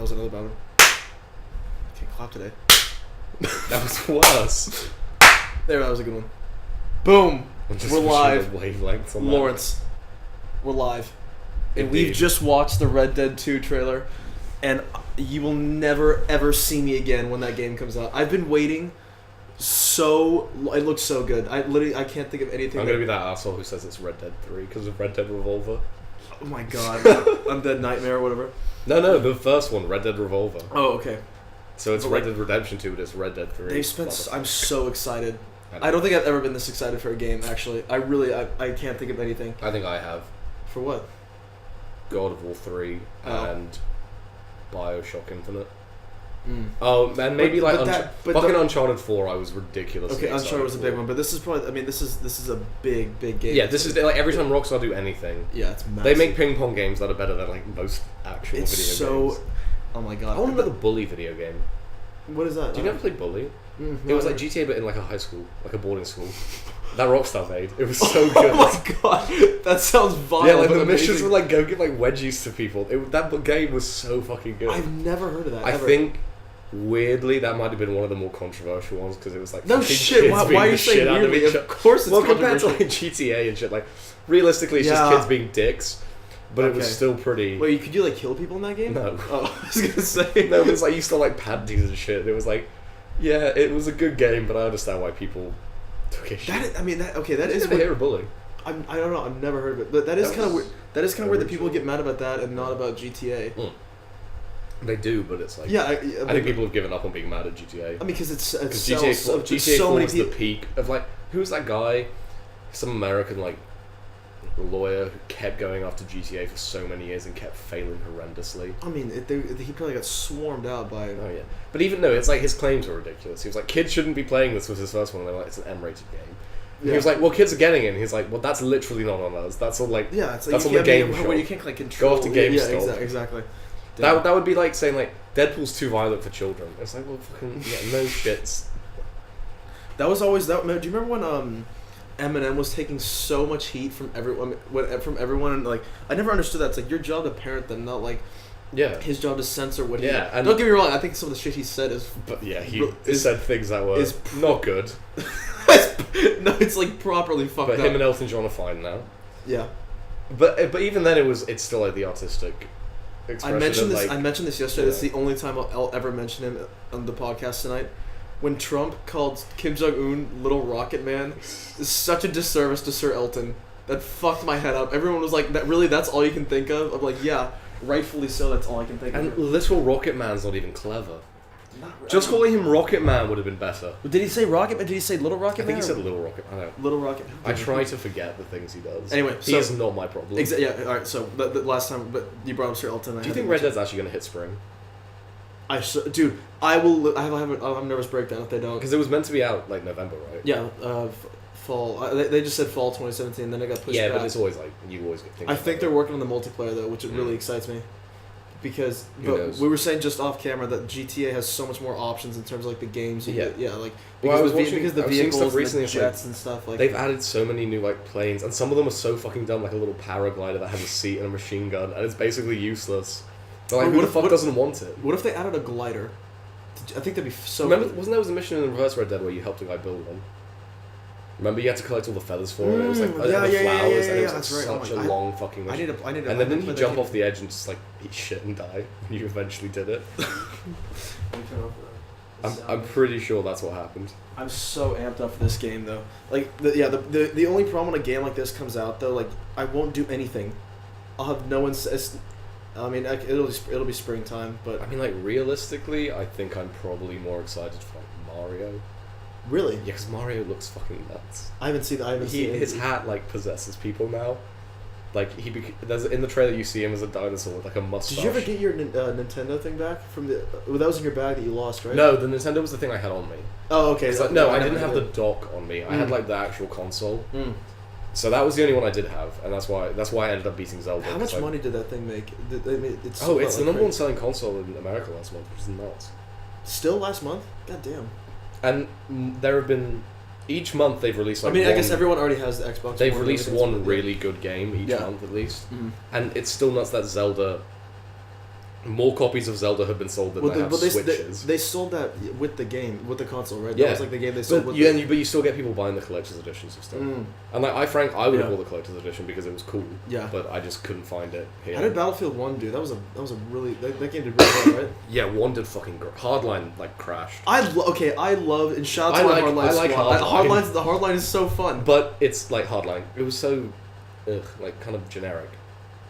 That was another bad one. Can't clap today. That was worse. There, that was a good one. Boom. We're live. Wavelengths on Laurence, we're live. And Indeed. we've just watched the Red Dead 2 trailer, and you will never ever see me again when that game comes out. I've been waiting it looks so good. I can't think of anything. I'm gonna be that asshole who says it's Red Dead 3 because of Red Dead Revolver. Oh my god. Undead Nightmare or whatever. No, the first one, Red Dead Revolver. Oh, okay. So it's Red Dead Redemption 2, but it's Red Dead 3. I'm so excited. I don't think I've ever been this excited for a game, actually. I can't think of anything. I think I have. For what? God of War 3 and Bioshock Infinite. Mm. Oh, and maybe fucking Uncharted 4 I was ridiculous. Okay, Uncharted was a big one, but this is probably, this is a big game. Yeah, this is, like, every time Rockstar do anything, yeah, it's massive. they make ping pong games that are better than, like, most actual video games. Oh my god. I want to know the Bully video game. What is that? Do you never play Bully? No, It was like GTA, but in like a high school, like a boarding school. That Rockstar made. It was so good. Oh my god, that sounds vile. Yeah, like but the amazing. missions were like go give like wedgies to people. That game was so fucking good. I've never heard of that. I ever. think weirdly that might have been one of the more controversial ones because it was like no shit. Why are you saying weirdly? Of course, it's compared to like GTA and shit. Like realistically, it's just kids being dicks. But it was still pretty. Wait, could you like kill people in that game? No. Oh, I was gonna say no. It's like you still like panties and shit. It was like, yeah, it was a good game, but I understand why people took it. That is never hear a Bully. I don't know. I've never heard of it, but that is kind of weird. That is kind of weird that people get mad about that and not about GTA. They do, but it's like I think people have given up on being mad at GTA. I mean, because GTA 4 was the peak of like who's that guy? Some American like lawyer who kept going after GTA for so many years and kept failing horrendously. I mean, he probably got swarmed out by. Oh yeah, but even though it's like his claims were ridiculous. He was like, kids shouldn't be playing this. Was his first one. And they were like, it's an M-rated game. Yeah. He was like, well, kids are getting it. And he's like, well, that's literally not on us. That's all like, it's like that's on the game shop. When you can't like control. Go off to GameStop. Yeah, exactly. That would be like saying like Deadpool's too violent for children. It's like, well, fucking no shits. That was always that. Do you remember when Eminem was taking so much heat from everyone? And like, I never understood that. It's like your job to parent them, not like his job to censor what. Yeah, and don't get me wrong. I think some of the shit he said is. But yeah, he said things that were not good. No, it's like properly fucked up. But him and Elton John are fine now. Yeah. But even then, it's still like the artistic expression. I mentioned this yesterday. It's the only time I'll ever mention him on the podcast tonight. When Trump called Kim Jong-un Little Rocket Man, is such a disservice to Sir Elton. That fucked my head up. Everyone was like, that's all you can think of? I'm like, yeah, rightfully so, that's all I can think of. And Little Rocket Man's not even clever. Not really. Just calling him Rocket Man would have been better. Did he say Rocket Man? Did he say Little Rocket Man? I think he said Little Rocket Man. I don't know. Little Rocket Man. I try to forget the things he does. Anyway, he is not my problem. Yeah, alright, so the last time, but you brought up Sir Elton. Do you think Red Dead's actually going to hit spring? Dude, I will. I'll have a nervous breakdown if they don't. Because it was meant to be out like November, right? Yeah, fall. They just said fall 2017, then it got pushed back. Yeah, but it's always like you always get. I think they're working on the multiplayer though, which really excites me. Because we were saying just off camera that GTA has so much more options in terms of like the games. Because the vehicles and the jets and stuff like. They've added so many new like planes, and some of them are so fucking dumb, like a little paraglider that has a seat and a machine gun, and it's basically useless. But like, who the fuck doesn't want it? What if they added a glider? I think that'd be so. Remember, wasn't there a mission in the Reverse Red Dead where you helped a guy build one? Remember, you had to collect all the feathers for it. It was like flowers, and it was like such a long fucking mission. I need. And then didn't you jump off the edge and just like eat shit and die when you eventually did it? I'm pretty sure that's what happened. I'm so amped up for this game though. Like the only problem when a game like this comes out though, like I won't do anything. I'll have no one. I mean, it'll be springtime, but I mean, like realistically, I think I'm probably more excited for like Mario. Really? Yeah, because Mario looks fucking nuts. I haven't seen. His hat like possesses people now. Like there's in the trailer you see him as a dinosaur with like a mustache. Did you ever get your Nintendo thing back from the? Well, that was in your bag that you lost, right? No, the Nintendo was the thing I had on me. Oh, okay. Like, no, I didn't have the dock on me. I had like the actual console. So that was the only one I did have, and that's why I ended up beating Zelda. How much money did that thing make? It's the number one selling console in America last month, which is nuts. Still last month? God damn. And there have been each month they've released. Like, I guess everyone already has the Xbox. They've released one really good game each month at least, and it's still nuts that Zelda More copies of Zelda have been sold than Switches. They sold that with the game, with the console, right? That was like the game they sold but with but you still get people buying the collector's editions of stuff. And like I would have bought the collector's edition because it was cool. Yeah. But I just couldn't find it here. How did Battlefield 1 do? That was a really that game did really well, right? Yeah, 1 did fucking great. Hardline like crashed. I love and shout out to my Hardline squad. The Hardline is so fun. But it's like Hardline. It was so like kind of generic.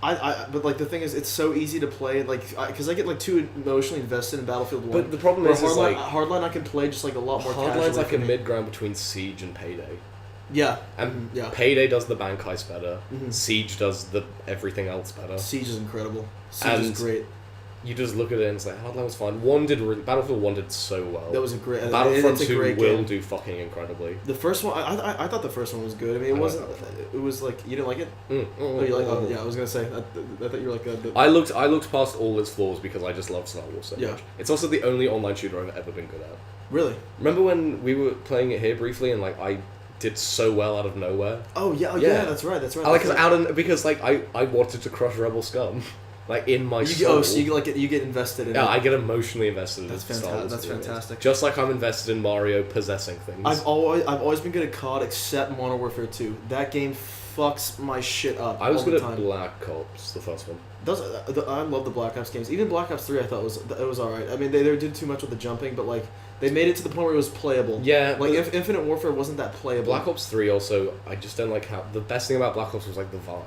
But like the thing is, it's so easy to play, like, because I get like too emotionally invested in Battlefield 1. But the problem is like Hardline I can play just like a lot more. Hardline's like a mid ground between Siege and Payday. Yeah. And Payday does the bank heist better. Siege does the everything else better. Siege is incredible. Siege is great. You just look at it and it's like, Hardline was fine. Battlefield 1 did so well. That was a great... Battlefront 2 will do fucking incredibly. The first one, I thought the first one was good. I mean, it wasn't... It was like... You didn't like it? Yeah, I was going to say. I thought you were like... I looked past all its flaws because I just love Star Wars so much. It's also the only online shooter I've ever been good at. Really? Remember when we were playing it here briefly and like I did so well out of nowhere? Oh, yeah, that's right. Because like I wanted to crush Rebel Scum. Like in my soul. So you get invested in it. Yeah, I get emotionally invested in it. That's fantastic. Just like I'm invested in Mario possessing things. I've always been good at COD except Modern Warfare 2. That game fucks my shit up. I was good at Black Ops, the first one. I love the Black Ops games. Even Black Ops 3 I thought it was alright. I mean they did too much with the jumping, but like they made it to the point where it was playable. Yeah. Like if Infinite Warfare wasn't that playable. Black Ops 3 also, I just don't like how... The best thing about Black Ops was like the vibe.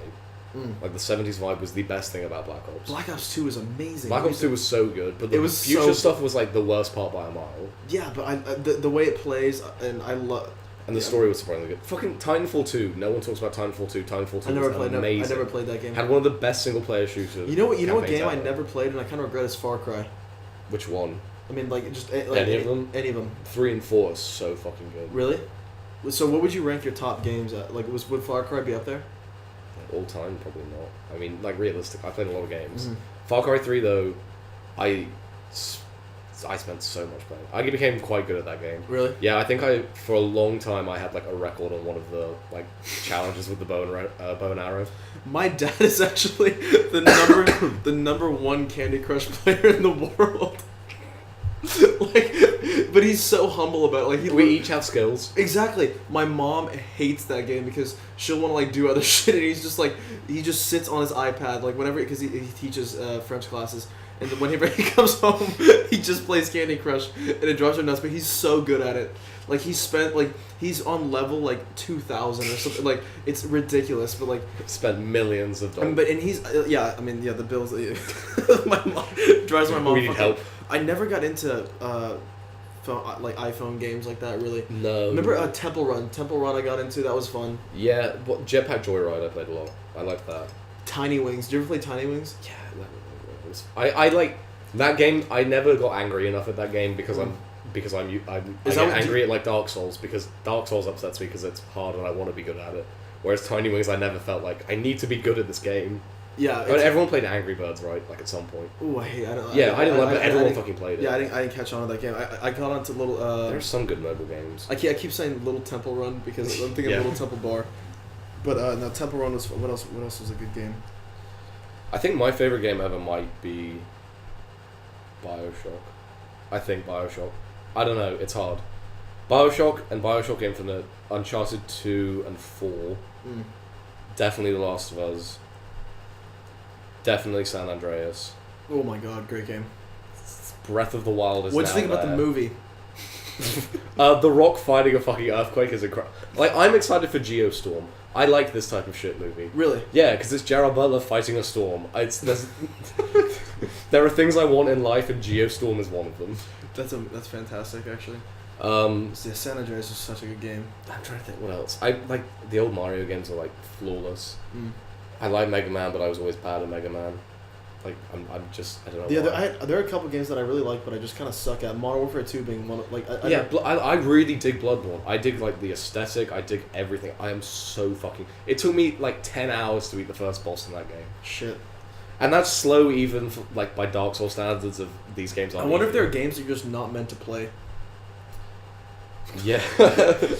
Like the 70s vibe was the best thing about Black Ops. Black Ops 2 was amazing. Black Ops 2 was so good, but the future stuff was like the worst part by a mile. Yeah, but the way it plays, and I love... And the story was surprisingly good. Fucking Titanfall 2. No one talks about Titanfall 2. Titanfall 2 amazing. I never played that game. Had one of the best single player shooters. You know what game I never played and I kind of regret is Far Cry. Which one? I mean, like just any of them. Any of them. 3 and 4 are so fucking good. Really? So what would you rank your top games at? Like, would Far Cry be up there? All time, probably not. I mean, like realistic. I played a lot of games. Far Cry 3 though, I spent so much playing. I became quite good at that game. Really? Yeah, I think for a long time I had like a record on one of the like challenges with the bow and arrow. My dad is actually the number one Candy Crush player in the world. But he's so humble about it. Like we each have skills. Exactly. My mom hates that game because she'll want to like do other shit, and he's just like he just sits on his iPad like whenever because he teaches French classes, and whenever he comes home he just plays Candy Crush, and it drives her nuts. But he's so good at it. Like he's on level like 2,000 or something. Like it's ridiculous, but like spent millions of dollars. But he's the bills. My mom drives my mom. We need help. I never got into iPhone games like that, really. No. Remember Temple Run? Temple Run I got into, that was fun. Yeah, Jetpack Joyride I played a lot. I liked that. Tiny Wings. Did you ever play Tiny Wings? Yeah, I like that game. I never got angry enough at that game because I get angry at like Dark Souls because Dark Souls upsets me because it's hard and I want to be good at it. Whereas Tiny Wings, I never felt like I need to be good at this game. Yeah, everyone played Angry Birds, right? Like at some point. Ooh, I don't. Yeah, I didn't love it. Everyone fucking played it. Yeah, I didn't catch on to that game. I got onto little. There's some good mobile games. I keep saying Little Temple Run because I'm thinking Little Temple Bar, but no, Temple Run was what else? What else was a good game? I think my favorite game ever might be BioShock. I think BioShock. I don't know. It's hard. BioShock and BioShock Infinite, Uncharted 2 and 4. Definitely The Last of Us. Definitely San Andreas. Oh my god, great game. Breath of the Wild is What'd you think about the movie? The Rock fighting a fucking earthquake is incredible. Like, I'm excited for Geostorm. I like this type of shit movie. Really? Yeah, because it's Gerard Butler fighting a storm. There are things I want in life, and Geostorm is one of them. That's fantastic, actually. San Andreas is such a good game. I'm trying to think what else. I like the old Mario games are like flawless. I like Mega Man, but I was always bad at Mega Man. Like I don't know. There are a couple games that I really like, but I just kind of suck at. Modern Warfare 2 being one of I really dig Bloodborne. I dig like the aesthetic. I dig everything. I am so fucking. It took me like 10 hours to beat the first boss in that game. Shit. And that's slow even for, like by Dark Souls standards of these games. I wonder if there are games that you're just not meant to play. Yeah.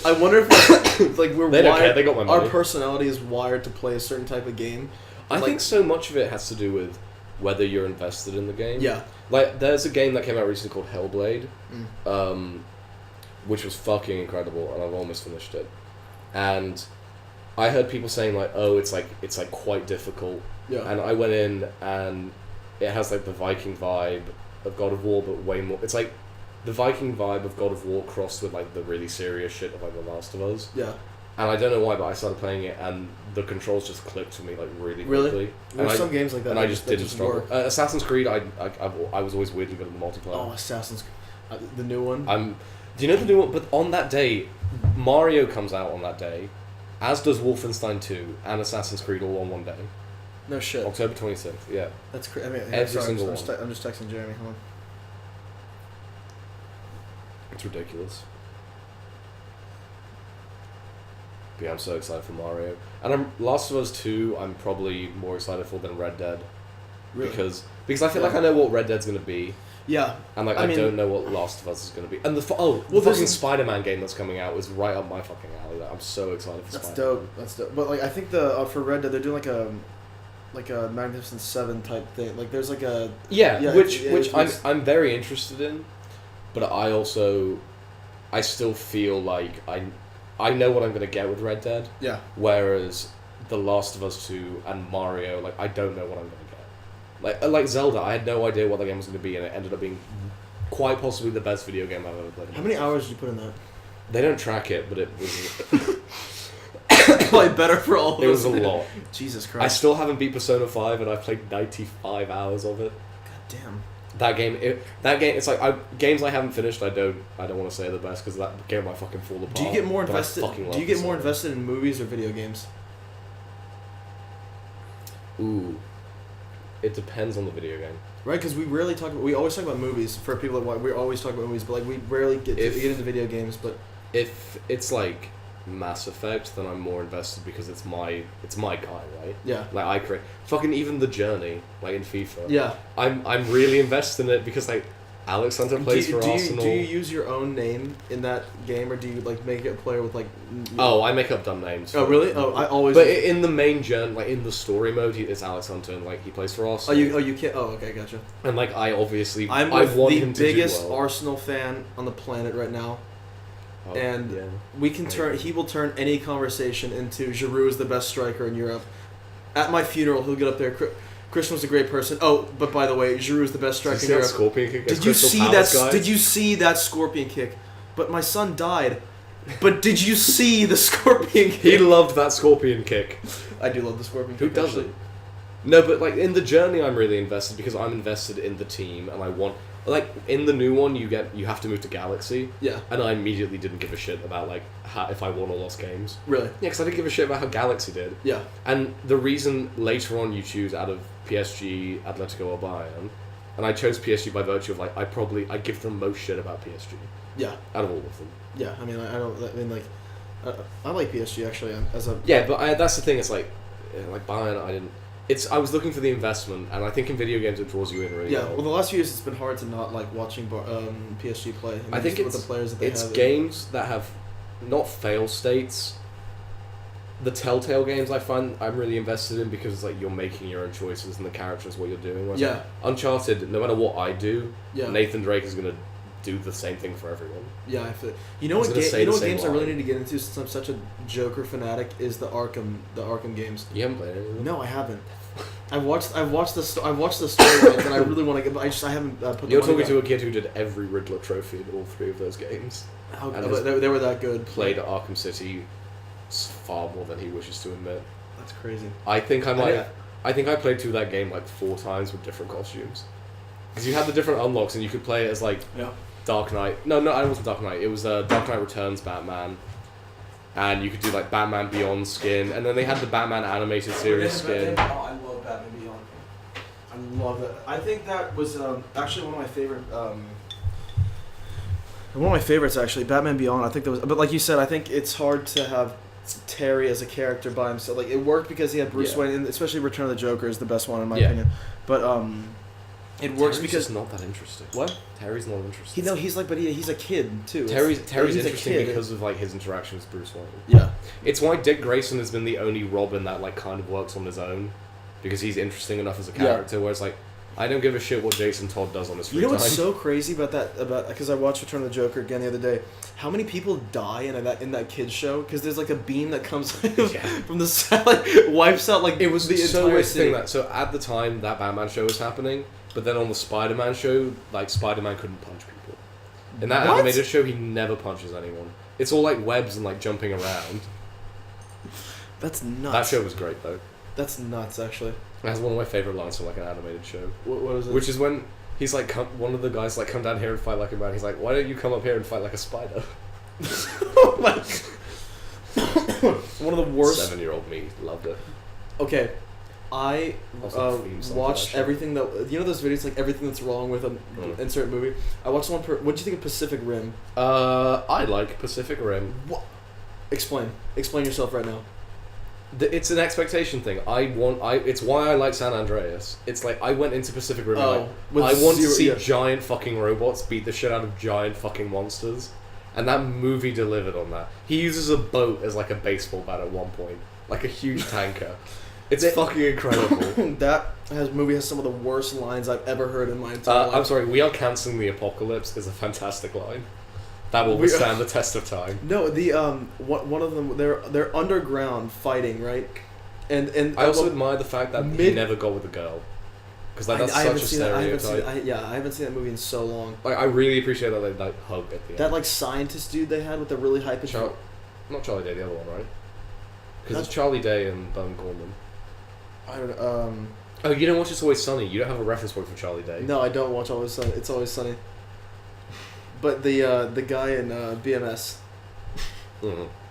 I wonder if like we're they don't care. They got my money. Our personality is wired to play a certain type of game. I think so much of it has to do with whether you're invested in the game. Yeah. Like, there's a game that came out recently called Hellblade, which was fucking incredible, and I've almost finished it. And I heard people saying, like, oh, it's quite difficult. Yeah. And I went in, and it has, like, the Viking vibe of God of War, but way more... It's, like, the Viking vibe of God of War crossed with, like, the really serious shit of, like, The Last of Us. Yeah. And I don't know why, but I started playing it, and the controls just clicked for me, like, really quickly. There's some games like that. And I just didn't struggle. Assassin's Creed, I was always weirdly good at the multiplayer. Oh, Assassin's Creed. The new one? Do you know the new one? But on that day, Mario comes out on that day, as does Wolfenstein 2 and Assassin's Creed all on one day. No shit. October 26th, yeah. That's crazy. I mean, every single one. I'm just texting Jeremy, hold on. It's ridiculous. But yeah, I'm so excited for Mario. And Last of Us 2, I'm probably more excited for than Red Dead. Really? Because I feel like I know what Red Dead's going to be. Yeah. And like I don't know what Last of Us is going to be. And the fucking Spider-Man game that's coming out is right up my fucking alley. Like, I'm so excited for Spider-Man. That's dope. But like I think for Red Dead they're doing like a Magnificent Seven type thing. Like there's like a which I'm very interested in, but I still feel like I know what I'm going to get with Red Dead. Yeah. Whereas The Last of Us 2 and Mario, like I don't know what I'm going to get. Like Zelda, I had no idea what the game was going to be, and it ended up being quite possibly the best video game I've ever played. How many hours did you put in that? They don't track it, but it was probably better for all of us. It was a lot. Jesus Christ. I still haven't beat Persona 5, and I've played 95 hours of it. God damn. That game, it's like games I haven't finished. I don't want to say are the best because that game might fucking fall apart. Do you get more invested? Do you get more invested in movies or video games? Ooh, it depends on the video game. Right, because we always talk about movies for people that we always talk about movies, but like we rarely get into video games. But if it's like Mass Effect, then I'm more invested because it's my guy, right? Yeah. Like I create fucking even The Journey, like in FIFA. Yeah. I'm really invested in it because like Alex Hunter plays for Arsenal. Do you use your own name in that game, or do you like make it a player with like? Oh, I make up dumb names. Oh really? Oh, I always. But in the main journey, like in the story mode, it's Alex Hunter, and like he plays for Arsenal. You can't. Oh, okay, gotcha. And like I want the him to biggest do well. Arsenal fan on the planet right now. Oh, and yeah. we can he will turn any conversation into Giroud is the best striker in Europe. At my funeral, he'll get up there. Christian was a great person. Oh, but by the way, Giroud is the best striker in Europe. Scorpion kick did you see that? Did you see that scorpion kick? But my son died. But did you see the scorpion kick? He loved that scorpion kick. I do love the scorpion kick. Who doesn't? No, but like in the journey, I'm really invested because I'm invested in the team, and I want. Like in the new one, you have to move to Galaxy. Yeah. And I immediately didn't give a shit about like if I won or lost games. Really? Yeah, because I didn't give a shit about how Galaxy did. Yeah. And the reason later on you choose out of PSG, Atletico, or Bayern, and I chose PSG by virtue of like I give them most shit about PSG. Yeah. Out of all of them. Yeah, I mean I like PSG actually as a. Yeah, but that's the thing. It's like Bayern, I didn't. I was looking for the investment, and I think in video games it draws you in really well. Yeah, well, the last few years it's been hard to not like watching PSG play. I think it's the players that they it's have games that have not fail states. The Telltale games I find I'm really invested in because it's like you're making your own choices and the character is what you're doing. Whereas yeah. Uncharted, no matter what I do, yeah. Nathan Drake is gonna do the same thing for everyone. Yeah, I feel. You know what games I really need to get into since I'm such a Joker fanatic is the Arkham games. You haven't played it? No, I haven't. I've watched the storylines and I really want to get. I haven't put. You're talking to a kid who did every Riddler trophy in all 3 of those games. They were that good. Played at Arkham City far more than he wishes to admit. That's crazy. I think I played through that game like 4 times with different costumes. Because you had the different unlocks and you could play it as like Dark Knight. No, it wasn't Dark Knight. It was Dark Knight Returns Batman. And you could do like Batman Beyond skin, and then they had the Batman animated series skin. Oh, I love Batman Beyond. I love it. I think that was actually one of my favorite. One of my favorites actually, Batman Beyond. I think that was, but like you said, I think it's hard to have Terry as a character by himself. Like it worked because he had Bruce Wayne, and especially Return of the Joker is the best one in my opinion. But it works because not that interesting. What? Terry's not interesting. He's a kid too. Terry's interesting because of like his interaction with Bruce Wayne. Yeah. It's why Dick Grayson has been the only Robin that like kind of works on his own, because he's interesting enough as a character. Where it's like, I don't give a shit what Jason Todd does on his free time. You know what's so crazy about that? Because I watched Return of the Joker again the other day. How many people die in that kids show? Because there's like a beam that comes from the side, like wipes out like it was the so entire weird city. thing that so at the time that Batman show was happening, but then on the Spider-Man show, like Spider-Man couldn't punch people. In that animated show, he never punches anyone. It's all like webs and like jumping around. That's nuts. That show was great though. That's nuts, actually. It has one of my favorite lines from like an animated show. What is it? Which is when he's like, one of the guys like, come down here and fight like a man. He's like, why don't you come up here and fight like a spider? Oh my! One of the worst. 7-year-old me loved it. Okay, I watched everything that you know those videos like everything that's wrong with an insert movie. I watched one. What did you think of Pacific Rim? I like Pacific Rim. What? Explain yourself right now. It's an expectation thing. It's why I like San Andreas. It's like I went into Pacific Rim. I want to see giant fucking robots beat the shit out of giant fucking monsters, and that movie delivered on that. He uses a boat as like a baseball bat at one point, like a huge tanker. It's fucking incredible. That movie has some of the worst lines I've ever heard in my entire life. I'm sorry. We are canceling the apocalypse is a fantastic line. That will withstand the test of time. No, the one of them they're underground fighting, right? And I also admire the fact that he never got with a girl, because that's such a stereotype. I haven't seen that movie in so long. Like I really appreciate that they like hug at the end. That like scientist dude they had with the really high pitched. Not Charlie Day, the other one, right? Because it's Charlie Day and Bone Gorman. I don't know. Oh, you don't watch It's Always Sunny. You don't have a reference point for Charlie Day. No, I don't watch Always Sunny. It's Always Sunny. But the guy in BMS,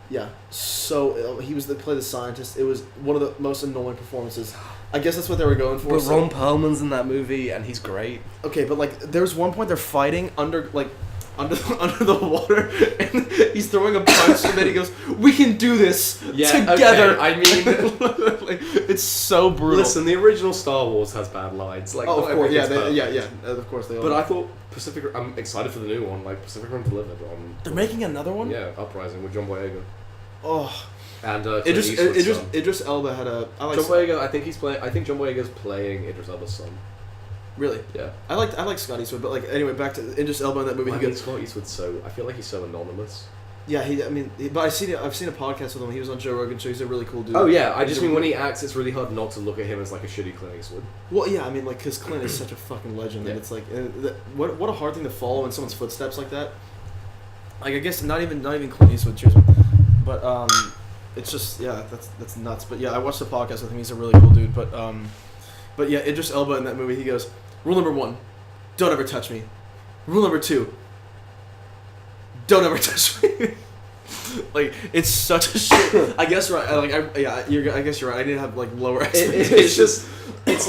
yeah, so he played the scientist. It was one of the most annoying performances. I guess that's what they were going for. But Ron Perlman's in that movie, and he's great. Okay, but like, there's one point they're fighting under the water, and he's throwing a punch, and then he goes, "We can do this together." Okay. I mean, it's so brutal. Listen, the original Star Wars has bad lines. Like, of course, of course they all. But I thought I'm excited for the new one. Like Pacific Rim delivered on. They're making another one. Yeah, Uprising with John Boyega. Oh. And Idris Elba had a. John Boyega. I think John Boyega's playing Idris Elba's son. Really? Yeah. I like Scott Eastwood, but like anyway, back to Idris Elba in that movie. Scott Eastwood's I feel like he's so anonymous. Yeah, but I've seen a podcast with him. He was on Joe Rogan, so he's a really cool dude. Oh yeah, I just mean when he acts, it's really hard not to look at him as like a shitty Clint Eastwood. Well, yeah, I mean like because Clint is such a fucking legend, and it's like what a hard thing to follow in someone's footsteps like that. Like I guess not even Clint Eastwood, cheers, but it's just that's nuts. But yeah, I watched the podcast with him. He's a really cool dude, but yeah, Idris Elba in that movie, he goes, "Rule number 1, don't ever touch me. Rule number 2, don't ever touch me." Like it's such a shit. I guess right. I guess you're right. I need to have like lower expectations. It's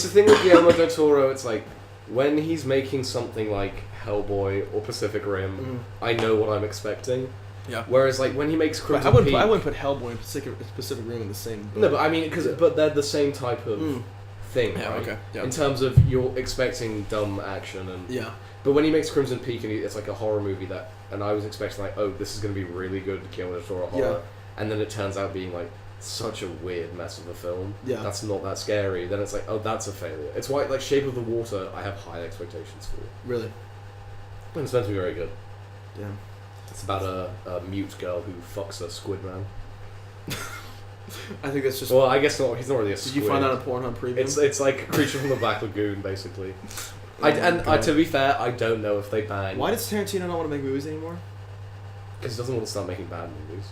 the thing with Guillermo del Toro. It's like when he's making something like Hellboy or Pacific Rim, I know what I'm expecting. Yeah. Whereas like when he makes Crimson Peak, I wouldn't put Hellboy and Pacific Rim in the same. No, but I mean but they're the same type of thing, yeah, right? Okay. Yeah. In terms of you're expecting dumb action and yeah. But when he makes Crimson Peak and it's like a horror movie and I was expecting like, oh, this is going to be really good Guillermo del Toro horror, and then it turns out being like such a weird mess of a film. Yeah. That's not that scary. Then it's like, oh, that's a failure. It's why like Shape of the Water, I have high expectations for. Really. And it's meant to be very good. Yeah. It's about a mute girl who fucks a squid man. I think that's just. Well, I guess not. He's not really a squid. Did you find out a Pornhund preview? It's like Creature from the Black Lagoon, basically. To be fair, I don't know if they bang. Why does Tarantino not want to make movies anymore? Because he doesn't want to start making bad movies.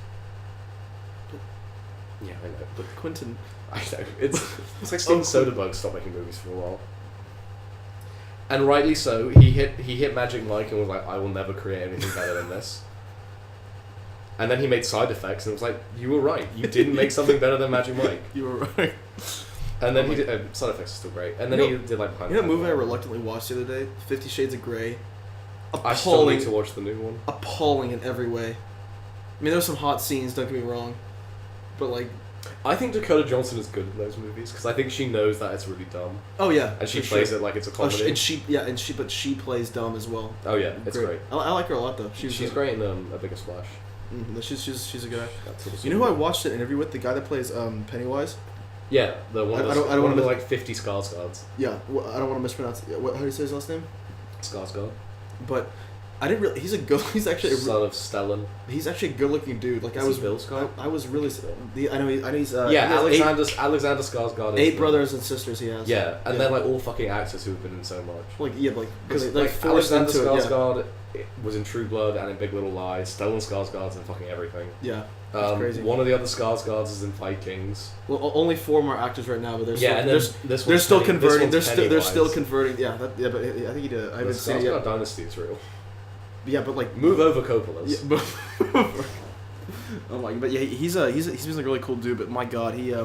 Yeah, I know. But Quentin, I know. It's like Steven Soderbergh stopped making movies for a while. And rightly so. He hit Magic Mike and was like, I will never create anything better than this. And then he made Side Effects and it was like, you were right. You didn't make something better than Magic Mike. You were right. And then he did... Side Effects is still great. And then he did like... You know a movie I reluctantly watched the other day? 50 Shades of Grey. I still need to watch the new one. Appalling in every way. I mean, there's some hot scenes, don't get me wrong. But like... I think Dakota Johnson is good in those movies because I think she knows that it's really dumb. Oh yeah, and she plays it like it's a comedy. But she plays dumb as well. Oh yeah, it's great. I like her a lot though. She's great in A Bigger Splash. She's a good guy. You know who I watched an interview with? The guy that plays Pennywise. Yeah, the one. I don't want to like 50 Skarsgårds. Yeah, well, I don't want to mispronounce. How do you say his last name? Skarsgård. But I didn't really. He's actually son of Stellan. He's actually a good-looking dude. Like, I was Bill Scott. I was really. I know he's. Alexander Skarsgård. 8 brothers and sisters he has. Yeah, and they're like all fucking actors who've been in so much. Because Alexander Skarsgård was in True Blood and in Big Little Lies. Stellan Skarsgård's in fucking everything. Yeah. That's crazy. One of the other Skarsgårds is in Vikings. Well, only 4 more actors right now, but they're still converting. They're still converting. Yeah, but I think he did. I haven't seen it yet. Dynasty is real. Yeah, but like move over Coppola's. Yeah, oh my! But yeah, he's been a really cool dude. But my God, it's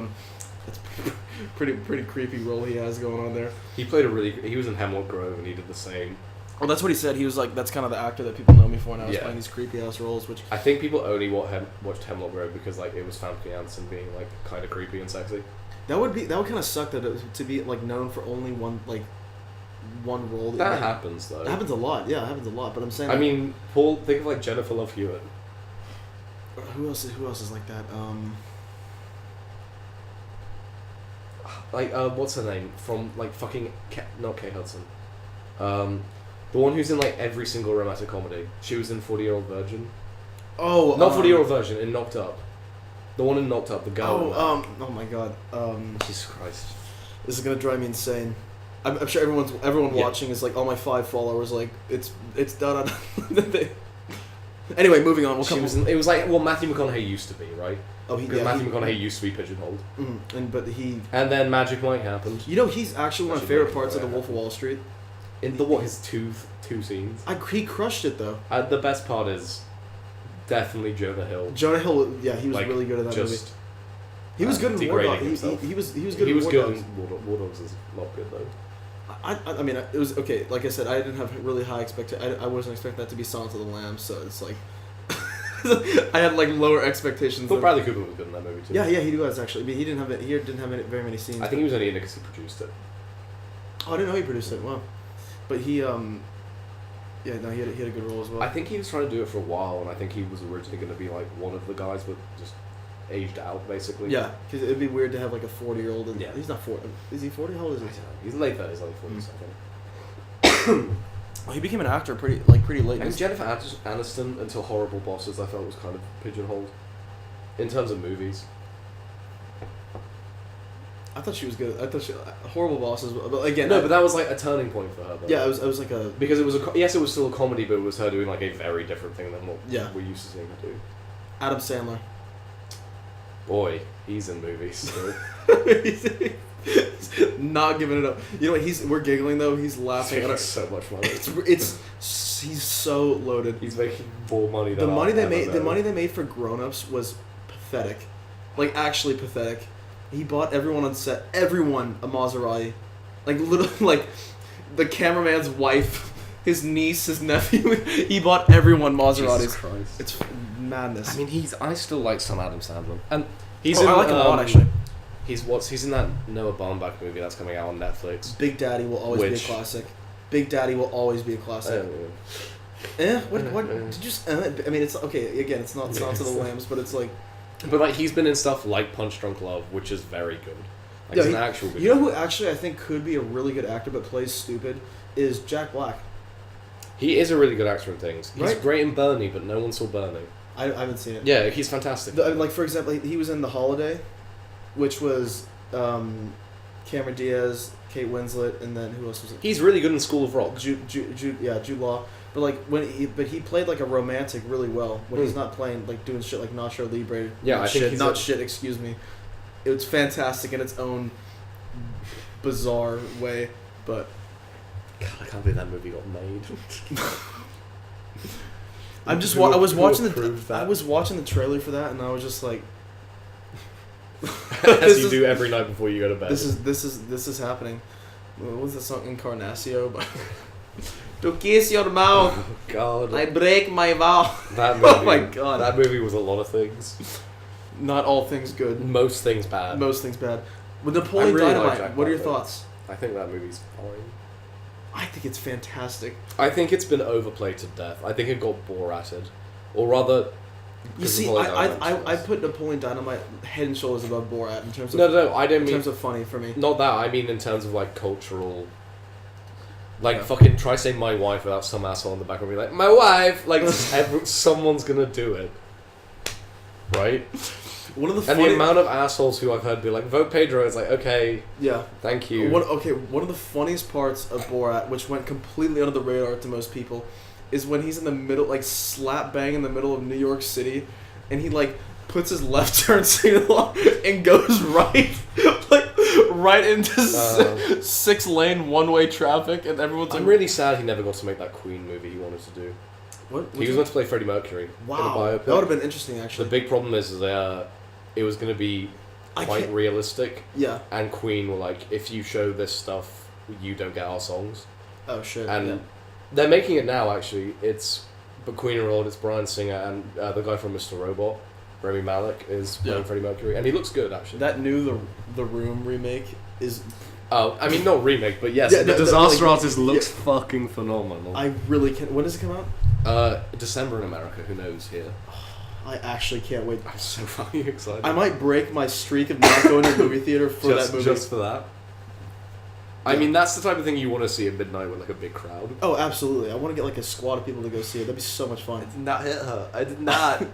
pretty creepy role he has going on there. He was in Hemlock Grove and he did the same. Well, that's what he said. He was like, that's kind of the actor that people know me for now. I was playing these creepy ass roles, which I think people only watched Hemlock Grove because like it was Famke Janssen being like kind of creepy and sexy. That would kind of suck to be like known for only one role. That happens though. It happens a lot. Yeah, it happens a lot. But I'm saying. I mean, Paul. Think of like Jennifer Love Hewitt. Who else is like that? What's her name from like fucking not Kate Hudson. The one who's in like every single romantic comedy. She was in 40-Year-Old Virgin. Oh, not 40-Year-Old Virgin. In Knocked Up. The one in Knocked Up. The girl. Oh my God. Jesus Christ. This is gonna drive me insane. I'm sure everyone watching is like, all my 5 followers, like it's done. Anyway, moving on. It was like Matthew McConaughey used to be, right? Oh, because Matthew McConaughey used to be pigeonholed. And then Magic Mike happened. You know, he's actually one of my favorite parts of The Wolf of Wall Street. In his two scenes. He crushed it though. The best part is definitely Jonah Hill. Jonah Hill, yeah, he was really good at that movie. He was good in War Dogs. He was good. He was good in War Dogs. Is not good though. I mean, it was okay. Like I said, I didn't have really high expectations. I wasn't expecting that to be Silence of the Lambs, so it's like I had like lower expectations. I thought Bradley Cooper was good in that movie too. Yeah, he was actually. I mean, he didn't have very many scenes. I think he was only in it because he produced it. Oh, I didn't know he produced it. Wow. But he had a good role as well. I think he was trying to do it for a while, and I think he was originally going to be like one of the guys, but just aged out basically. Yeah, because it'd be weird to have like a 40-year-old. And he's not 40. Is he 40? How old is he? He's in late 30s, like 40 something. Well, he became an actor pretty late. And Jennifer Aniston, until Horrible Bosses, I felt was kind of pigeonholed in terms of movies. I thought she was good. Horrible Bosses, but again. No, but that was like a turning point for her. Though. Yeah, it was like a because it was it was still a comedy, but it was her doing like a very different thing than what we're used to seeing her do. Adam Sandler. Boy, he's in movies still. He's not giving it up. You know what? We're giggling though. He's laughing at us. So much money. He's so loaded. He's making more money than the money they made for Grown Ups was pathetic, like actually pathetic. He bought everyone on set, a Maserati, like literally, like the cameraman's wife, his niece, his nephew. He bought everyone Maseratis. Jesus Christ. It's madness. I mean, I still like some Adam Sandler, and I like him a lot actually. He's in that Noah Baumbach movie that's coming out on Netflix. Big Daddy will always be a classic. Big Daddy will always be a classic. What did you? I mean, it's okay. Again, it's not Silence of the Lambs, but it's like. But like he's been in stuff like Punch Drunk Love, which is very good. Like, he's an actual good. You know who actually I think could be a really good actor but plays stupid is Jack Black. He is a really good actor in things. He's great in Bernie, but no one saw Bernie. I haven't seen it. Yeah, he's fantastic. Like for example, he was in The Holiday, which was Cameron Diaz, Kate Winslet, and then who else was it? He's really good in School of Rock. Jude Law. But like he played like a romantic really well when he's not playing like doing shit like Nacho Libre. Yeah, I think shit. Excuse me. It was fantastic in its own bizarre way, but God, I can't believe that movie got made. I was watching the trailer for that, and I was just like, as you do every night before you go to bed. This is happening. What was the song Encarnacio? To kiss your mouth. Oh, God. I break my vow. That movie, oh my God. That movie was a lot of things. Not all things good. Most things bad. With Napoleon Dynamite, what are your thoughts? I think that movie's fine. I think it's fantastic. I think it's been overplayed to death. I think it got Borated. Or rather, You see, I put Napoleon Dynamite head and shoulders above Borat in terms of I don't mean in terms of funny for me. Not that, I mean in terms of like cultural. Like fucking try saying my wife without some asshole in the background be like my wife. Like someone's gonna do it, right? One of the the amount of assholes who I've heard be like vote Pedro. It's like okay, yeah, thank you. One of the funniest parts of Borat, which went completely under the radar to most people, is when he's in the middle, like slap bang in the middle of New York City, and he like puts his left turn signal on and goes right, like right into 6-lane one-way traffic, and everyone's. I'm really sad he never got to make that Queen movie he wanted to do. What? He was meant to play Freddie Mercury. Wow, in a biopic. That would have been interesting actually. The big problem is it was going to be quite realistic. Yeah. And Queen were like, if you show this stuff, you don't get our songs. Oh shit. And they're making it now actually. It's Queen are old. It's Bryan Singer and the guy from Mr. Robot, Rami Malek, is playing Freddie Mercury, and he looks good actually. That new The Room remake is. Oh, I mean not remake, but yes, the Disaster Artist looks fucking phenomenal. I really can't. When does it come out? December in America. Who knows here? I actually can't wait. I'm so fucking excited. I might break my streak of not going to the movie theater for that movie. Just for that. I mean, that's the type of thing you want to see at midnight with like a big crowd. Oh, absolutely! I want to get like a squad of people to go see it. That'd be so much fun. I did not hit her. I did not.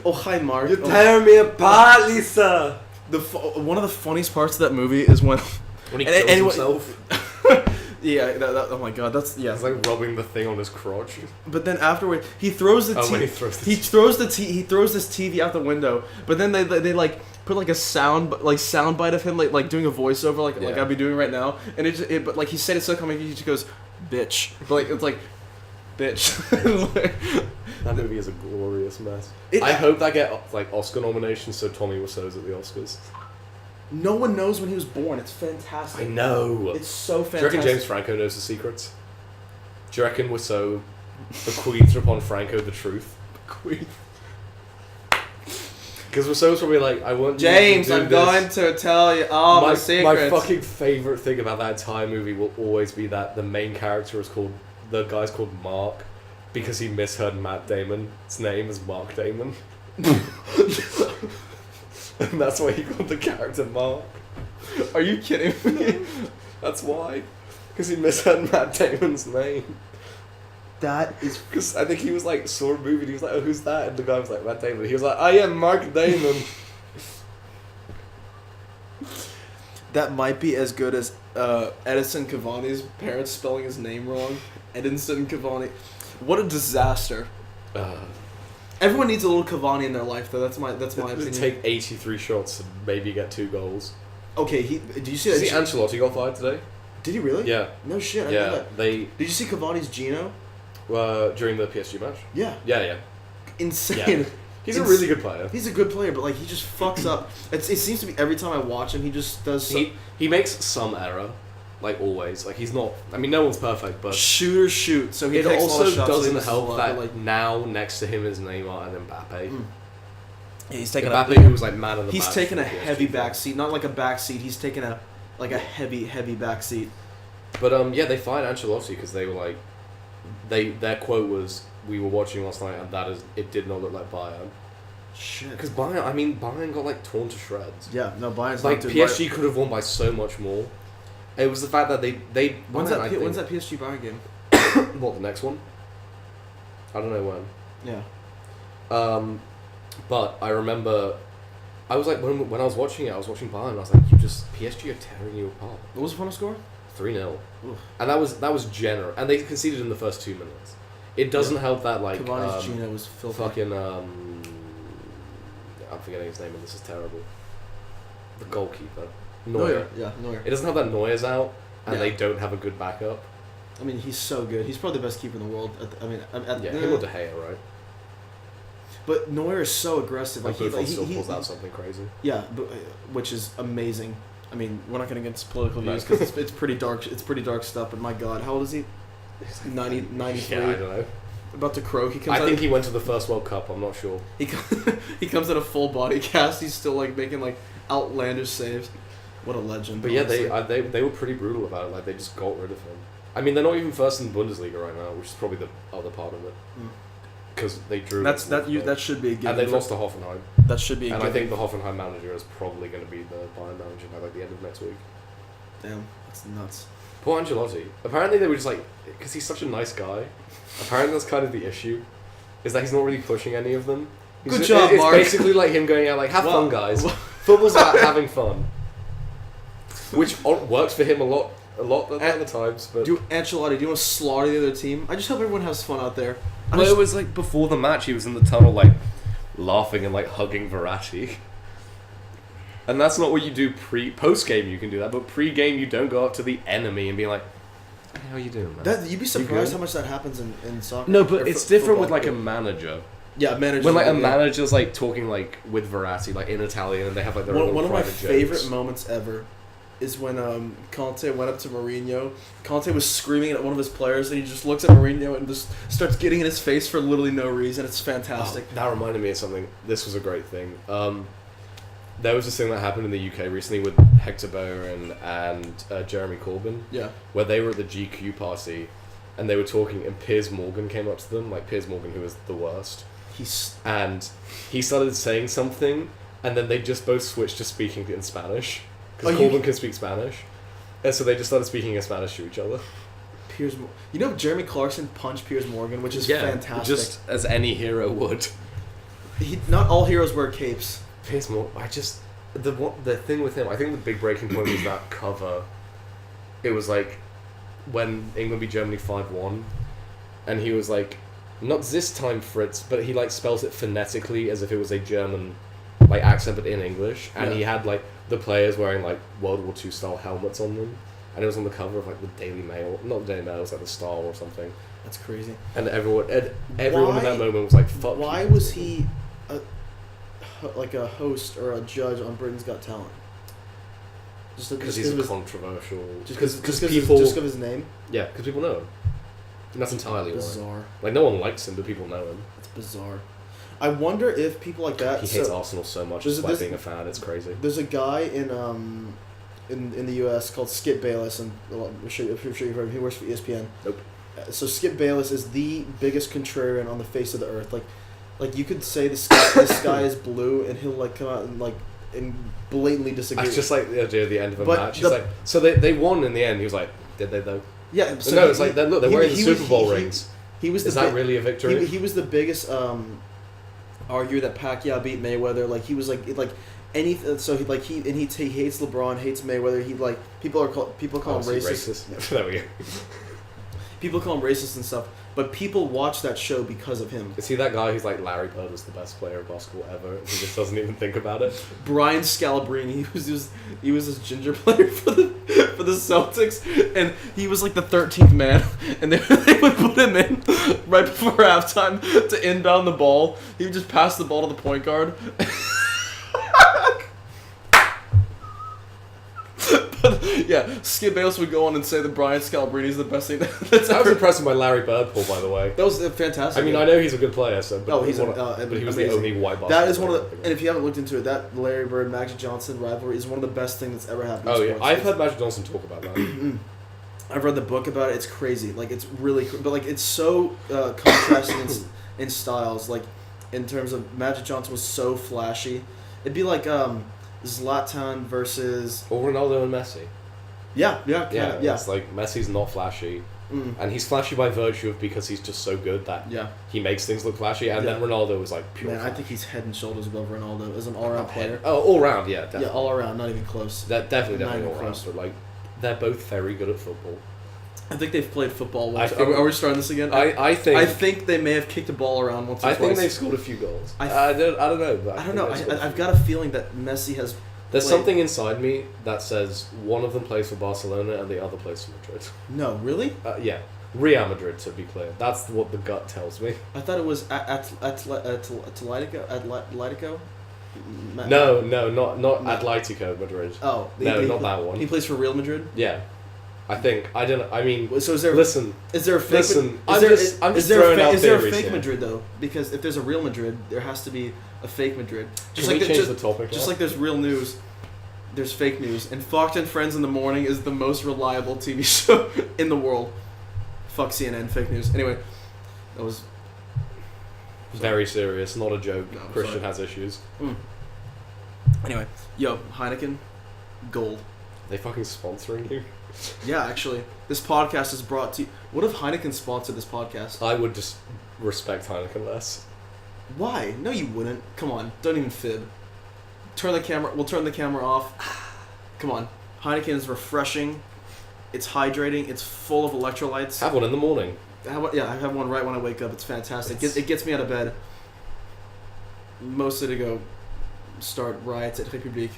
Oh, hi, Mark. You're tearing me apart, Lisa. One of the funniest parts of that movie is when he kills himself. Yeah, oh my god, that's It's like rubbing the thing on his crotch. But then afterward, he throws the when he throws this TV out the window. But then they like put like a sound bite of him like doing a voiceover like I'd be doing right now, and but like he said it so coming, he just goes, "Bitch," but like it's like, "Bitch." That movie is a glorious mess. I hope that get like Oscar nominations, so Tommy Wiseau's at the Oscars. No one knows when he was born. It's fantastic. I know. It's so fantastic. Do you reckon James Franco knows the secrets? Do you reckon Wiseau bequeathed upon Franco the truth? Because Wiseau's probably like, I want James, you to do I'm going to tell you all my secrets. My fucking favourite thing about that entire movie will always be that the main character the guy's called Mark, because he misheard Matt Damon's name as Mark Damon. And that's why he got the character Mark. Are you kidding me? That's why. Because he misheard Matt Damon's name. That is... Because I think he was like, saw a movie and he was like, oh, who's that? And the guy was like, Matt Damon. He was like, I am Mark Damon. That might be as good as Edison Cavani's parents spelling his name wrong. Edison Cavani. What a disaster. Everyone needs a little Cavani in their life, though. That's my opinion. Take 83 shots and maybe get 2 goals. Okay, did you see that? Did you see Ancelotti got fired today? Did he really? Yeah. No shit. I know that. Did you see Cavani's Gino? During the PSG match. Yeah. Yeah. Insane. Yeah. He's a really good player. He's a good player, but like he just fucks up. It seems to be every time I watch him, he just does. He makes some error. Like always, like he's not. I mean, no one's perfect, but shoot. So he takes also a lot of shots, doesn't help that like now next to him is Neymar and Mbappe. Yeah, he's taking Mbappe, who was like man of the. He's taken a heavy backseat, not like a backseat. He's taken a heavy backseat. But they fired Ancelotti because they were like, their quote was, "We were watching last night, and it did not look like Bayern." Shit. Because Bayern got like torn to shreds. Yeah, no, Bayern's like PSG could have won by so much more. It was the fact that they. When's that PSG Bayern game? What, the next one? I don't know when. Yeah. But I remember, I was like when I was watching it, I was watching Bayern, and I was like, PSG are tearing you apart. What was the final score? 3-0. And that was generous, and they conceded in the first 2 minutes. It doesn't help that like Cavani's Gino was filthy. Fucking I'm forgetting his name, and this is terrible. The goalkeeper. Neuer. Yeah, Neuer. It doesn't have that Neuer's out, and they don't have a good backup. I mean, he's so good. He's probably the best keeper in the world. Him or De Gea, right? But Neuer is so aggressive. Like he still pulls out something crazy. Yeah, which is amazing. I mean, we're not going to get into political views because it's pretty dark. It's pretty dark stuff. But my God, how old is he? 93. Yeah, I don't know. About to croak. I think he went to the first World Cup. I'm not sure. He comes in a full body cast. He's still like making like outlandish saves. What a legend. But honestly. They were pretty brutal about it. Like they just got rid of him. I mean, they're not even first in the Bundesliga right now, which is probably the other part of it. because they drew. That should be a given. And they lost to Hoffenheim. That should be a given. And I think the Hoffenheim manager is probably going to be the Bayern manager by the end of next week. Damn, that's nuts. Poor Ancelotti. Apparently they were just because he's such a nice guy. Apparently that's kind of the issue, is that he's not really pushing any of them. Good job, Mark. It's basically like him going out have fun, guys. Football's about having fun, which works for him a lot at the times. But Ancelotti, do you want to slaughter the other team? I just hope everyone has fun out there. It was before the match, he was in the tunnel laughing and hugging Verratti. And that's not what you do post game. You can do that, but pre game you don't go up to the enemy and be like, "Hey, how are you doing, man?" You'd be surprised how much that happens in soccer. No, but it's different with a manager. Yeah, manager. When a manager's talking with Verratti in Italian, and they have their own one of my jokes. favorite moments ever is when Conte went up to Mourinho. Conte was screaming at one of his players, and he just looks at Mourinho and just starts getting in his face for literally no reason. It's fantastic. Oh, that reminded me of something. This was a great thing. There was this thing that happened in the UK recently with Hector Bellerin and Jeremy Corbyn. Yeah. Where they were at the GQ party, and they were talking, and Piers Morgan came up to them, Piers Morgan, who was the worst. And he started saying something, and then they just both switched to speaking in Spanish. Because Corbyn can speak Spanish. And so they just started speaking in Spanish to each other. Jeremy Clarkson punched Piers Morgan, which is fantastic. Just as any hero would. Not all heroes wear capes. Piers Morgan, the thing with him, I think the big breaking point was that cover. It was when England beat Germany 5-1, and he was not this time Fritz, but he spells it phonetically as if it was a German accent but in English, and he had the players wearing World War II style helmets on them, and it was on the cover of the Daily Mail, not the Daily Mail, it was the Star or something. That's crazy. And everyone in that moment was fuck. Why was he a host or a judge on Britain's Got Talent? Because he's controversial. Just because of his name? Yeah, because people know him. And that's entirely bizarre. Why. No one likes him, but people know him. It's bizarre. I wonder if people like that. He hates Arsenal so much despite being a fan. It's crazy. There's a guy in the US called Skip Bayless, and I'm sure you've heard of him. He works for ESPN. Nope. So Skip Bayless is the biggest contrarian on the face of the earth. Like you could say the sky is blue, and he'll come out and blatantly disagree. It's just the idea of the end of a match. He's so they won in the end. He was did they though? Yeah. So no, it's look, they're wearing the Super Bowl rings. Is that really a victory? He was the biggest arguer that Pacquiao beat Mayweather. He was anything. So he hates LeBron, hates Mayweather. People call him racist. Yeah. There we go. People call him racist and stuff, but people watch that show because of him. Is he that guy who's Larry Bird was the best player of basketball ever? He just doesn't even think about it. Brian Scalabrine, he was this ginger player for the Celtics, and he was the 13th man, and they would put him in right before halftime to inbound the ball. He would just pass the ball to the point guard. But yeah, Skip Bayless would go on and say that Brian Scalabrine is the best thing that's I was impressed by Larry Bird, Paul, by the way. That was fantastic. I mean, I know he's a good player, but he's but he was the only white basketball That is one of the, and if you haven't looked into it, that Larry Bird Magic Johnson rivalry is one of the best things that's ever happened in sports. Yeah, I've heard Magic Johnson talk about that. I've read the book about it. It's crazy. It's really, but it's so contrasting in styles. In terms of Magic Johnson was so flashy. It'd be Zlatan versus Ronaldo and Messi. Yeah. It's Messi's not flashy, and he's flashy by virtue of because he's just so good that he makes things look flashy. And then Ronaldo was pure. Man, I think he's head and shoulders above Ronaldo as an all-around player. Oh, all round, yeah, definitely. Yeah, all around, not even close. Definitely all round. But they're both very good at football. I think they've played football once. Are we starting this again? I think they may have kicked a ball around once or twice. I think they've scored a few goals. I don't know. But I don't know. I've got a feeling that Messi has. There's something inside me that says one of them plays for Barcelona and the other plays for Madrid. No, really? Yeah. Real Madrid, to be clear. That's what the gut tells me. I thought it was Atletico. No, not Atletico Madrid. Oh. Not that one. He plays for Real Madrid? Yeah. I think. I don't know. I mean, so is there? Listen. Is there a fake? Listen. I'm just throwing out theories. Is there a fake Madrid though? Because if there's a real Madrid, there has to be a fake Madrid. Can we change the topic? Just like there's real news, there's fake news. And Fox and Friends in the Morning is the most reliable TV show in the world. Fuck CNN, fake news. Anyway, that was. Very serious, not a joke. No, Christian has issues. Anyway, yo, Heineken, gold. Are they fucking sponsoring you? Yeah, actually. This podcast is brought to you... What if Heineken sponsored this podcast? I would just respect Heineken less. Why? No, you wouldn't. Come on, don't even fib. We'll turn the camera off. Come on. Heineken is refreshing. It's hydrating. It's full of electrolytes. Have one in the morning. I have one right when I wake up. It's fantastic. It gets me out of bed. Mostly to go start riots at République.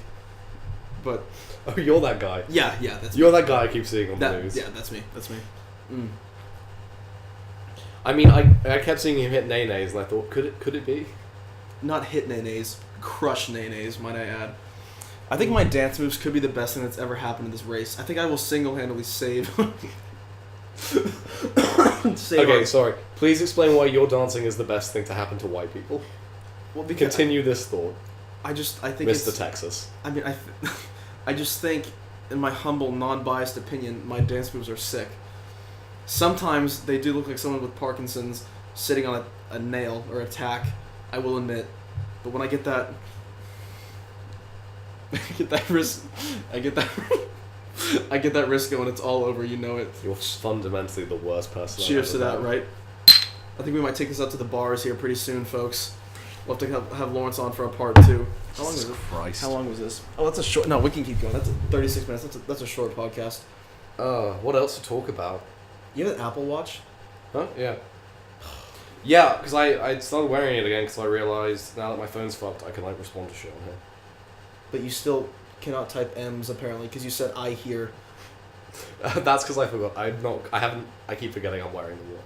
But... Oh, you're that guy. Yeah, that's You're me. that guy I keep seeing on the news. Yeah, that's me. I mean, I kept seeing him hit nays, and I thought, could it be? Not hit nays, crush nays, might I add. I think my dance moves could be the best thing that's ever happened in this race. I think I will single-handedly save... Okay, sorry. Please explain why your dancing is the best thing to happen to white people. Well, because continue this thought. I think Mr. Texas. I mean, I just think, in my humble, non-biased opinion, my dance moves are sick. Sometimes they do look like someone with Parkinson's sitting on a nail or a tack, I will admit. But when I get that wrist going, it's all over, you know it. You're fundamentally the worst person. Cheers to that, right? I think we might take this up to the bars here pretty soon, folks. We'll have to have Laurence on for a part 2. How long was it? Christ. How long was this? Oh, that's a short... No, we can keep going. That's 36 minutes. That's a short podcast. What else to talk about? You have an Apple Watch? Huh? Yeah. Yeah, because I started wearing it again because I realised now that my phone's fucked, I can respond to shit on here. But you still cannot type M's apparently because you said I hear. That's because I forgot. I keep forgetting I'm wearing the watch.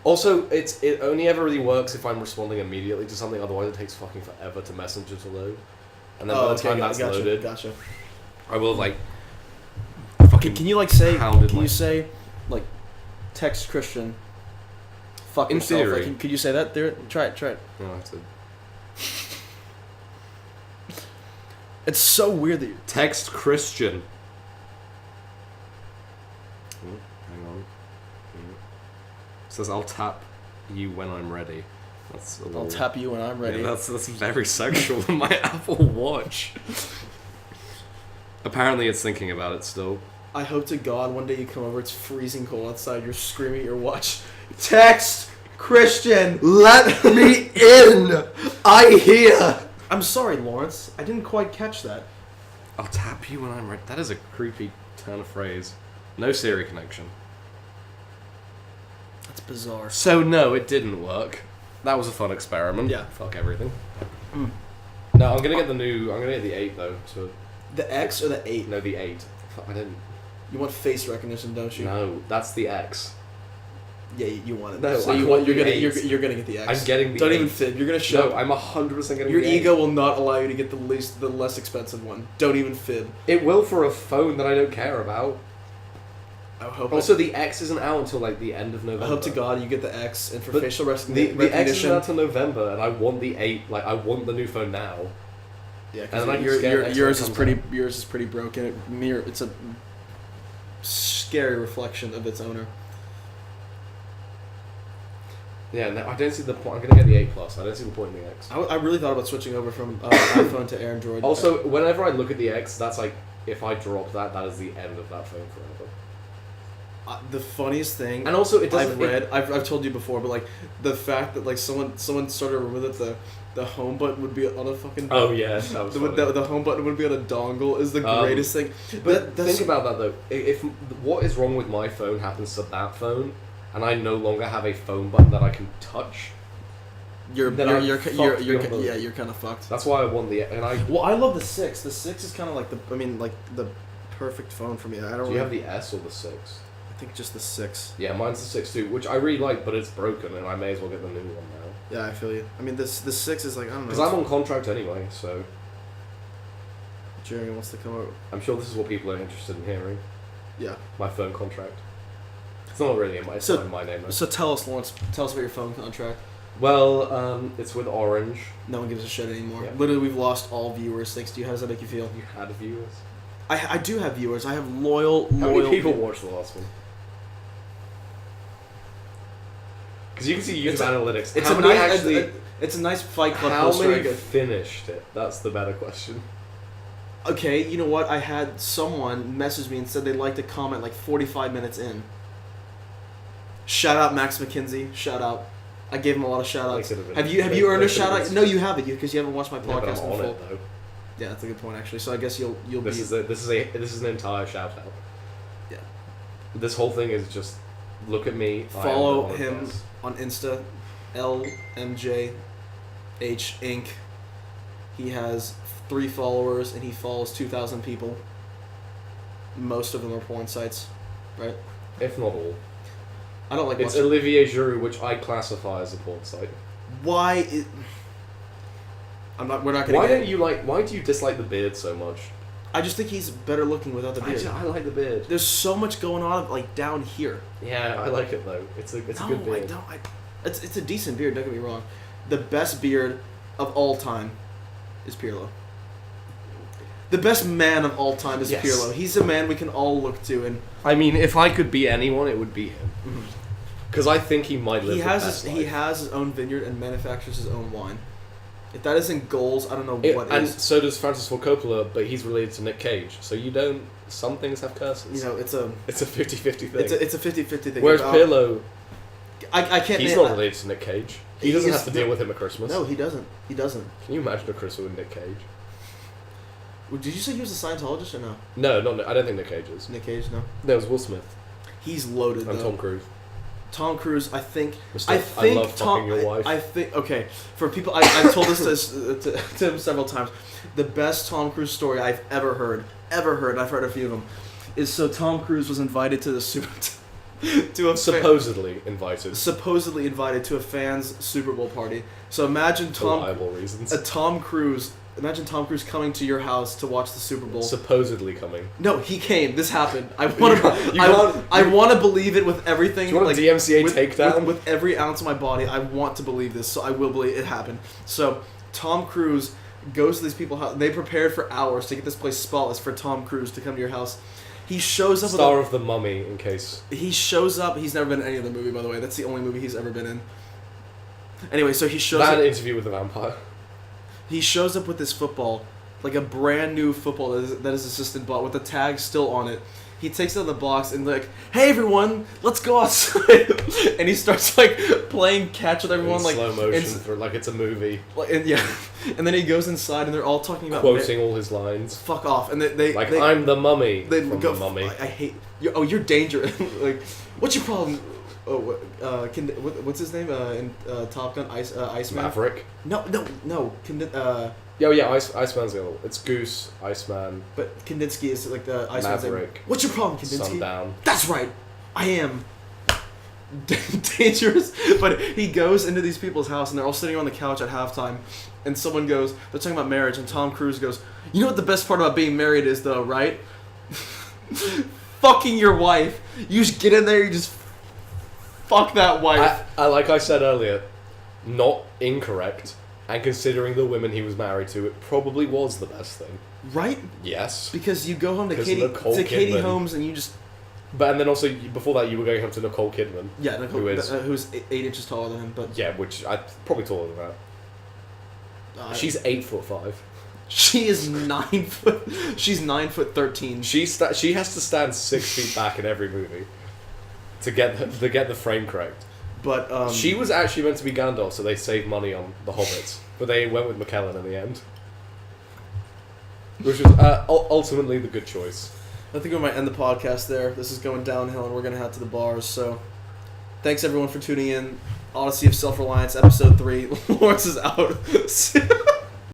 Also, it only ever really works if I'm responding immediately to something. Otherwise, it takes fucking forever to Messenger to load. And then by the time that's loaded, I will fucking. Can you say? Can you say, text Christian? Fuck yourself. Theory. Could you say that? There, try it. No, I said. It's so weird that you text Christian. Hang on. It says I'll tap you when I'm ready. I'll tap you when I'm ready. Yeah, that's very sexual in my Apple Watch. Apparently it's thinking about it still. I hope to God one day you come over, it's freezing cold outside, you're screaming at your watch. Text Christian, let me in! I hear! I'm sorry, Laurence. I didn't quite catch that. I'll tap you when I'm ready. That is a creepy turn of phrase. No Siri connection. That's bizarre. So no, it didn't work. That was a fun experiment. Yeah. Fuck everything. No, I'm gonna get the 8 though. So. The X or the 8? No, the 8. Fuck, I didn't. You want face recognition, don't you? No, that's the X. Yeah, you want it. No, so you're gonna get the X. I'm getting the Don't 8. even fib. You're gonna show. No, I'm 100% getting your the 8. ego will not allow you to get the less expensive one. Don't even fib. It will for a phone that I don't care about. I hope. Also, the X isn't out until the end of November. I hope to God you get the X, and for facial recognition. The X isn't out until November, and I want the 8. I want the new phone now. Yeah, because yours is pretty broken. It's a scary reflection of its owner. Yeah, no, I don't see the point. I'm gonna get the 8 Plus. I don't see the point in the X. I really thought about switching over from iPhone to Android. Also, whenever I look at the X, that's if I drop that is the end of that phone forever. The funniest thing, and also it doesn't. I've told you before, but the fact that someone started to remember that the home button would be on a fucking. Oh yeah, that was funny. The home button would be on a dongle is the greatest thing. But think about that though. If what is wrong with my phone happens to that phone, and I no longer have a phone button that I can touch, you're kind of fucked. That's why I want the I love the 6. The 6 is kind of the perfect phone for me. Do you have the S or the 6? I think just the 6. Yeah, mine's the 6 too, which I really like, but it's broken, and I may as well get the new one now. Yeah, I feel you. I mean, the 6 is I don't know. Because I'm on contract anyway, so. Jeremy wants to come over. I'm sure this is what people are interested in hearing. Yeah. My phone contract. It's not really in my name. Though. So tell us, Laurence. Tell us about your phone contract. Well, it's with Orange. No one gives a shit anymore. Yeah. Literally, we've lost all viewers. Thanks to you. How does that make you feel? You had viewers. I do have viewers. I have loyal. How many people watched the last one? Because you can see YouTube analytics. It's a nice Fight Club How many finished it? That's the better question. Okay, you know what? I had someone message me and said they'd like to comment like 45 minutes in. Shout out Max McKinsey. Shout out. I gave him a lot of shout outs. Have you earned a shout out? No, you haven't, because you haven't watched my podcast in full. Yeah, that's a good point actually. So I guess you'll this is an entire shout out. Yeah. This whole thing is just look at me. Follow him on Insta, LMJH Inc. He has 3 followers and he follows 2,000 people. Most of them are porn sites, right? If not all. I don't like. It's Olivier Giroux, which I classify as a porn site. Why? We're not gonna. Why do you dislike the beard so much? I just think he's better looking without the beard. I like the beard. There's so much going on, like down here. Yeah, I like it though. It's a good beard. It's a decent beard. Don't get me wrong. The best beard of all time is Pirlo. The best man of all time is Pirlo. He's a man we can all look to, and I mean, if I could be anyone, it would be him. Because I think he might live. He has his own vineyard and manufactures his own wine. If that isn't goals, I don't know what is. And so does Francis Ford Coppola, but he's related to Nick Cage. So you don't. Some things have curses. You know, it's a 50-50 thing. It's a 50-50 thing. Whereas Pirlo, I can't. He's not related to Nick Cage. He doesn't have to deal with him at Christmas. No, he doesn't. Can you imagine a Christmas with Nick Cage? Did you say he was a Scientologist or no? No, I don't think Nick Cage is. Nick Cage, no. No, it was Will Smith. He's loaded. And Tom Cruise. Tom Cruise, I think. I love fucking your wife. I think. Okay, for people, I've told this to him several times. The best Tom Cruise story I've ever heard, and I've heard a few of them, is so Tom Cruise was invited to the supposedly invited to a fan's Super Bowl party. So imagine Tom Cruise. Imagine Tom Cruise coming to your house to watch the Super Bowl. Supposedly coming. No, he came. This happened. I want to believe it with everything. Do you want a DMCA takedown? With every ounce of my body, I want to believe this. So I will believe it happened. So Tom Cruise goes to these people's house. They prepared for hours to get this place spotless for Tom Cruise to come to your house. He shows up. Star of The Mummy, in case. He shows up. He's never been in any other movie, by the way. That's the only movie he's ever been in. Anyway, so he shows up. That Interview with the Vampire. He shows up with this football, like a brand new football that his assistant bought with the tag still on it. He takes it out of the box and like, hey everyone, let's go outside. And he starts like playing catch with everyone, like slow motion for like it's a movie. And then he goes inside and they're all talking about quoting all his lines. Fuck off. And they I'm the mummy. They from go, the Mummy. I hate you. Oh, you're dangerous. Like, what's your problem? Oh, what's his name in Top Gun? Iceman? Maverick? No. Iceman's the other. It's Goose, Iceman. But Kandinsky is like the Iceman's Maverick. Name. What's your problem, Kandinsky? Sundown. That's right. I am dangerous. But he goes into these people's house and they're all sitting on the couch at halftime. And someone goes, they're talking about marriage, and Tom Cruise goes, you know what the best part about being married is though, right? Fucking your wife. You just get in there, you just fuck that wife. Like I said earlier, not incorrect. And considering the women he was married to, it probably was the best thing. Right? Yes. Because you go home to Katie Holmes and you just... But and then also, before that, you were going home to Nicole Kidman. Yeah, who's 8 inches taller than him. But yeah, which I probably taller than that. She's 8'5". She is 9 foot. She's 9'13". She has to stand 6 feet back in every movie to get the frame correct. But she was actually meant to be Gandalf, so they saved money on the Hobbits, but they went with McKellen in the end, which was ultimately the good choice. I think we might end the podcast there. This is going downhill, and we're gonna head to the bars. So, thanks everyone for tuning in. Odyssey of Self-Reliance, episode 3. Laurence is out.